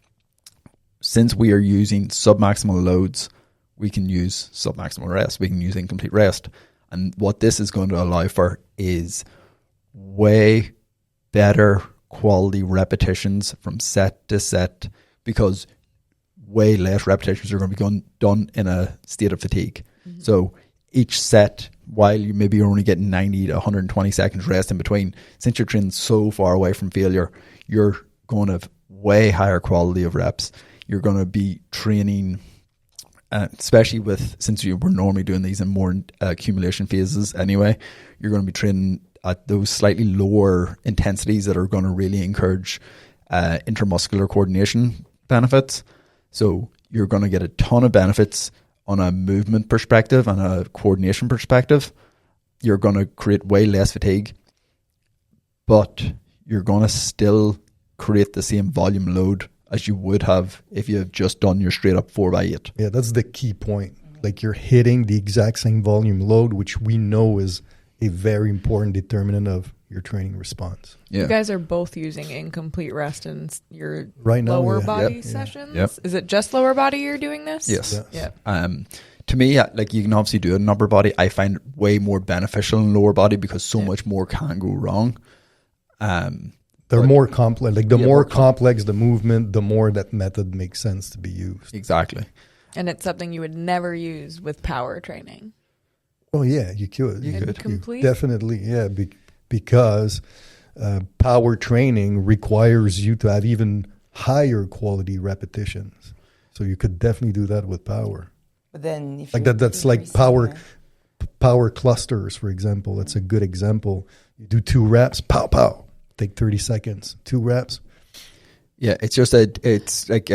Speaker 2: since we are using sub-maximal loads, we can use sub-maximal rest. We can use incomplete rest. And what this is going to allow for is way better quality repetitions from set to set, because way less repetitions are going to be done in a state of fatigue. Mm-hmm. So each set while you maybe are only getting 90 to 120 seconds rest in between, since you're training so far away from failure, you're going to have way higher quality of reps. You're going to be training, especially since you were normally doing these in more accumulation phases anyway, you're going to be training at those slightly lower intensities that are going to really encourage intramuscular coordination benefits. So you're going to get a ton of benefits on a movement perspective and a coordination perspective. You're going to create way less fatigue, but you're going to still create the same volume load as you would have if you have just done your straight up 4x8.
Speaker 3: Yeah, that's the key point. Like you're hitting the exact same volume load, which we know is a very important determinant of your training response.
Speaker 2: Yeah.
Speaker 1: You guys are both using incomplete rest in your
Speaker 3: Right now,
Speaker 1: lower
Speaker 3: yeah.
Speaker 1: body
Speaker 3: Yep.
Speaker 1: sessions.
Speaker 2: Yep.
Speaker 1: Is it just lower body you're doing this?
Speaker 2: Yes.
Speaker 3: Yes.
Speaker 1: Yeah.
Speaker 2: To me, like you can obviously do it in upper body. I find it way more beneficial in lower body because so much more can go wrong.
Speaker 3: They're more complex. Like the
Speaker 2: Yeah,
Speaker 3: more
Speaker 2: more
Speaker 3: complex the movement, the more that method makes sense to be used.
Speaker 2: Exactly.
Speaker 1: And it's something you would never use with power training.
Speaker 3: Oh yeah, you could.
Speaker 2: You could.
Speaker 1: Complete?
Speaker 3: Definitely, yeah. Because power training requires you to have even higher quality repetitions. So you could definitely do that with power.
Speaker 4: But then if
Speaker 3: Like
Speaker 4: you're
Speaker 3: that's like
Speaker 4: increasing
Speaker 3: power clusters, for example. That's a good example. You do 2 reps, pow pow. Take 30 seconds. 2 reps.
Speaker 2: Yeah, it's just it's like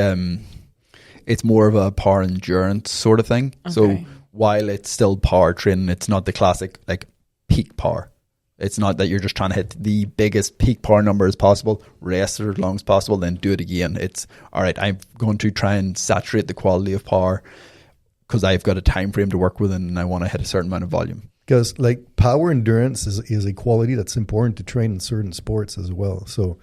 Speaker 2: it's more of a power endurance sort of thing.
Speaker 1: Okay.
Speaker 2: So while it's still power training, it's not the classic like peak power. It's not that you're just trying to hit the biggest peak power number as possible, rest it as long as possible, then do it again. It's all right, I'm going to try and saturate the quality of power because I've got a time frame to work within and I want to hit a certain amount of volume.
Speaker 3: Because like power endurance is a quality that's important to train in certain sports as well. So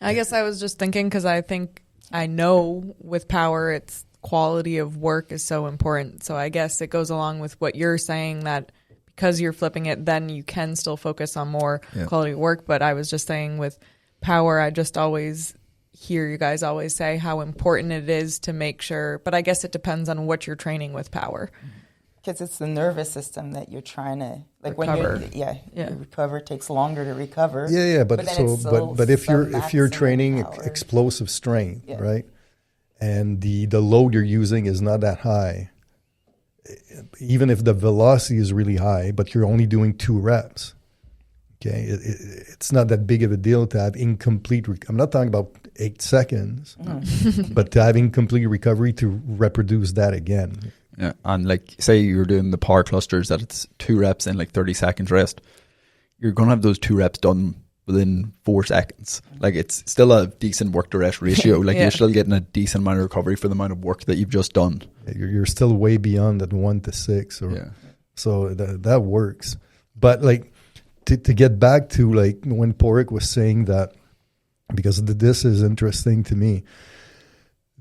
Speaker 1: I guess I was just thinking because I know with power, it's quality of work is so important. So I guess it goes along with what you're saying that because you're flipping it, then you can still focus on more quality work. But I was just saying with power, I just always hear you guys always say how important it is to make sure. But I guess it depends on what you're training with power.
Speaker 4: because it's the nervous system that you're trying to like
Speaker 1: Recover.
Speaker 4: when you recover. It takes longer to recover.
Speaker 3: But
Speaker 4: then it's
Speaker 3: but if you're
Speaker 4: maximum
Speaker 3: training
Speaker 4: power.
Speaker 3: explosive strength,
Speaker 4: Yeah.
Speaker 3: right, and the load you're using is not that high, even if the velocity is really high, but you're only doing 2 reps, okay, it's not that big of a deal to have incomplete. I'm not talking about 8 seconds, but to have incomplete recovery to reproduce that again.
Speaker 2: Yeah, and like say you're doing the power clusters that it's 2 reps and like 30 seconds rest, you're gonna have those 2 reps done within 4 seconds. Like it's still a decent work to rest ratio. Like you're still getting a decent amount of recovery for the amount of work that you've just done.
Speaker 3: You're still way beyond that 1 to 6, so that works. But like to get back to like when Porrick was saying that, because this is interesting to me,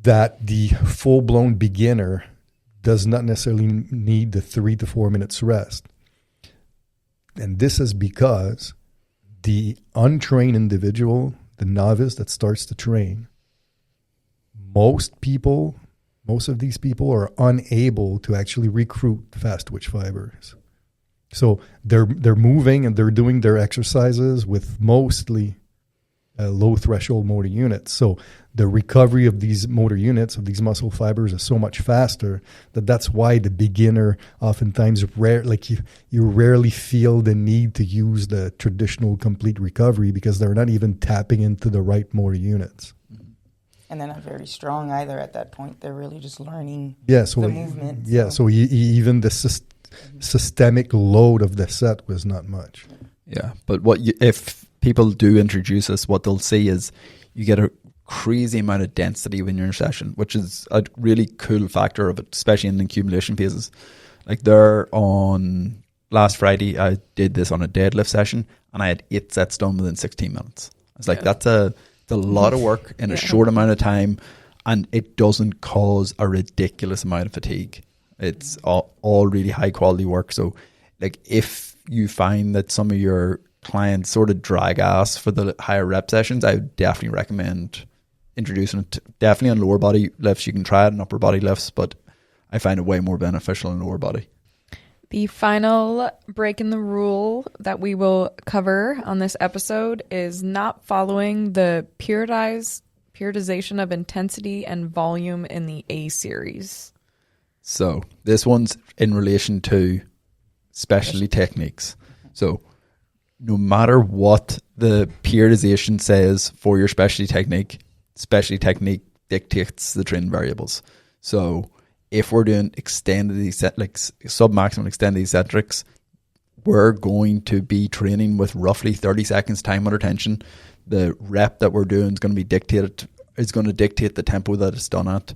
Speaker 3: that the full blown beginner does not necessarily need the 3 to 4 minutes rest. And this is because the untrained individual, the novice that starts to train, most of these people are unable to actually recruit fast twitch fibers. So they're moving and they're doing their exercises with mostly low threshold motor units. So the recovery of these motor units, of these muscle fibers, is so much faster that's why the beginner oftentimes you rarely feel the need to use the traditional complete recovery because they're not even tapping into the right motor units.
Speaker 4: And they're not very strong either at that point. They're really just learning
Speaker 3: the
Speaker 4: movement.
Speaker 3: So even the systemic load of the set was not much.
Speaker 2: Yeah, but if people do introduce this, what they'll see is you get a crazy amount of density when you're in session, which is a really cool factor of it, especially in the accumulation phases. Like on last Friday, I did this on a deadlift session and I had 8 sets done within 16 minutes. It's like, that's a lot of work in a short amount of time, and it doesn't cause a ridiculous amount of fatigue. It's all really high quality work. So like if you find that some of your clients sort of drag ass for the higher rep sessions, I would definitely recommend introducing it. Definitely on lower body lifts. You can try it on upper body lifts, but I find it way more beneficial in lower body.
Speaker 1: The final break in the rule that we will cover on this episode is not following the periodization of intensity and volume in the A series.
Speaker 2: So this one's in relation to specialty techniques. So no matter what the periodization says for your specialty technique dictates the training variables. So if we're doing sub-maximum extended eccentrics, we're going to be training with roughly 30 seconds time under tension. The rep that we're doing is going to dictate the tempo that it's done at.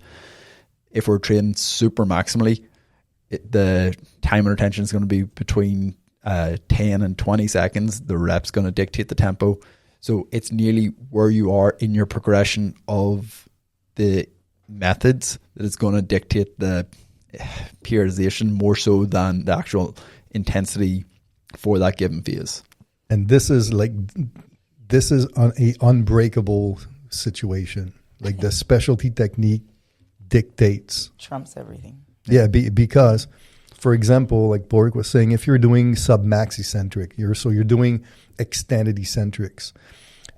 Speaker 2: If we're training super maximally, the time under tension is going to be between 10 and 20 seconds. The rep's going to dictate the tempo. So it's nearly where you are in your progression of the methods that is going to dictate the periodization more so than the actual intensity for that given phase.
Speaker 3: And this is an unbreakable situation. Like the specialty technique dictates.
Speaker 4: Trumps everything.
Speaker 3: Yeah, because, for example, like Borg was saying, if you're doing sub-max eccentric, you're doing extended eccentrics.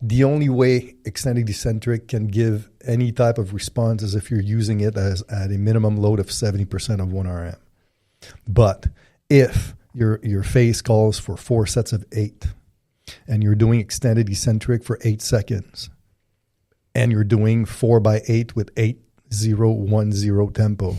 Speaker 3: The only way extended eccentric can give any type of response is if you're using it as at a minimum load of 70% of 1 RM. But if your phase calls for 4 sets of 8 and you're doing extended eccentric for 8 seconds and you're doing 4x8 with 8-0-1-0 tempo.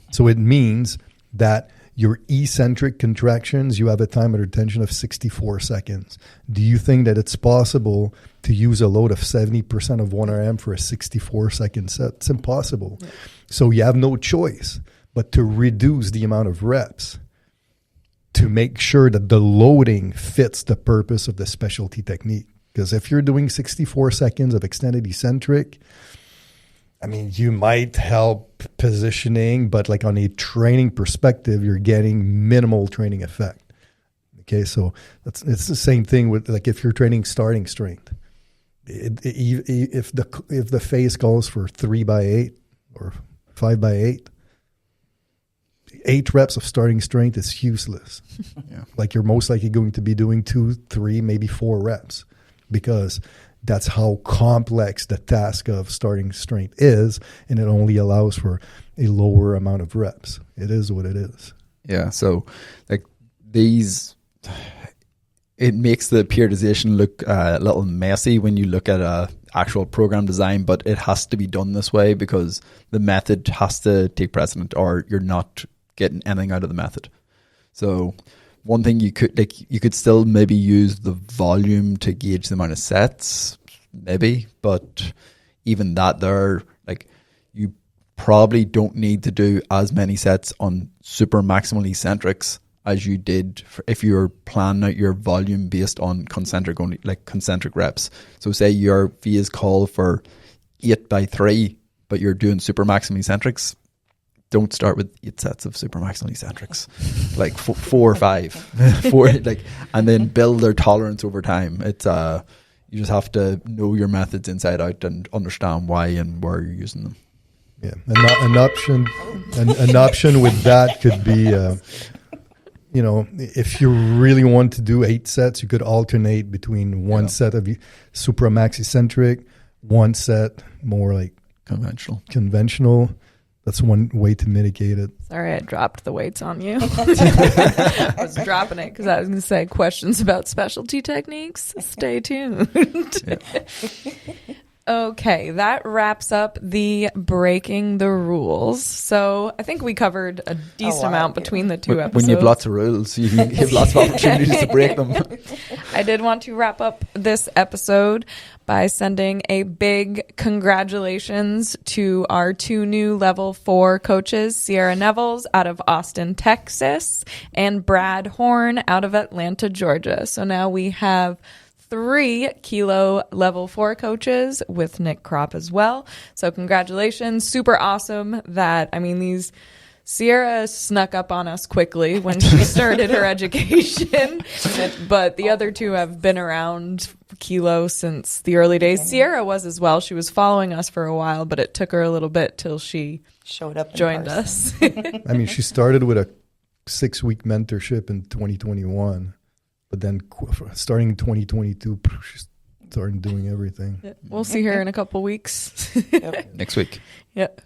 Speaker 3: So it means that your eccentric contractions, you have a time under tension of 64 seconds. Do you think that it's possible to use a load of 70% of 1 RM for a 64-second set? It's impossible. Yeah. So you have no choice but to reduce the amount of reps to make sure that the loading fits the purpose of the specialty technique. Because if you're doing 64 seconds of extended eccentric, I mean, you might help positioning, but like on a training perspective, you're getting minimal training effect. Okay, so it's the same thing with like if you're training starting strength. If the phase calls for 3x8 or 5x8, 8 reps of starting strength is useless. Yeah. Like you're most likely going to be doing 2, 3, maybe 4 reps because that's how complex the task of starting strength is, and it only allows for a lower amount of reps. It is what it is.
Speaker 2: Yeah, so like it makes the periodization look a little messy when you look at a actual program design, but it has to be done this way because the method has to take precedent or you're not getting anything out of the method. So one thing you could still maybe use the volume to gauge the amount of sets, maybe, but even that you probably don't need to do as many sets on super maximal eccentrics as you did if you're planning out your volume based on concentric reps. So say your phase call for 8x3, but you're doing super maximal eccentrics. Don't start with 8 sets of super maximal eccentrics, like 4 or 5, and then build their tolerance over time. It's you just have to know your methods inside out and understand why and where you're using them.
Speaker 3: Yeah, an option with that could be, if you really want to do 8 sets, you could alternate between one set of super max eccentric, one set more like conventional. That's one way to mitigate it.
Speaker 1: Sorry, I dropped the weights on you. I was dropping it because I was going to say questions about specialty techniques. Stay tuned. Okay, that wraps up the breaking the rules. So I think we covered a decent amount between the two episodes.
Speaker 2: When you have lots of rules, you have lots of opportunities to break them.
Speaker 1: I did want to wrap up this episode by sending a big congratulations to our 2 new level 4 coaches, Sierra Nevels out of Austin, Texas, and Brad Horn out of Atlanta, Georgia. So now we have 3 kilo level 4 coaches with Nick Kropp as well. So congratulations. Super awesome that, these Sierra snuck up on us quickly when she started her education, but the other 2 have been around kilo since the early days. Sierra was as well. She was following us for a while, but it took her a little bit till she
Speaker 4: showed up,
Speaker 1: joined us.
Speaker 3: She started with a 6-week mentorship in 2021, but then starting in 2022, starting doing everything.
Speaker 1: Yeah. We'll see her in a couple weeks.
Speaker 2: Next week.
Speaker 1: Yep.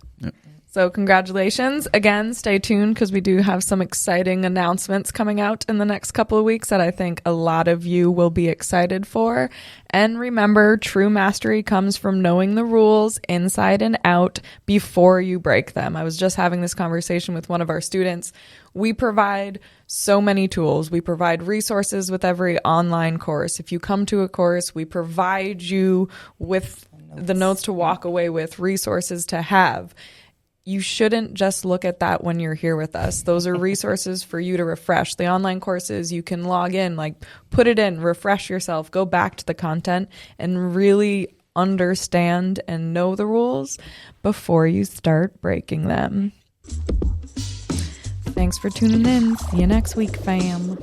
Speaker 1: So congratulations. Again, stay tuned because we do have some exciting announcements coming out in the next couple of weeks that I think a lot of you will be excited for. And remember, true mastery comes from knowing the rules inside and out before you break them. I was just having this conversation with one of our students. We provide so many tools. We provide resources with every online course. If you come to a course, we provide you with the notes to walk away with, resources to have. You shouldn't just look at that when you're here with us. Those are resources for you to refresh. The online courses, you can log in, like put it in, refresh yourself, go back to the content and really understand and know the rules before you start breaking them. Thanks for tuning in. See you next week, fam.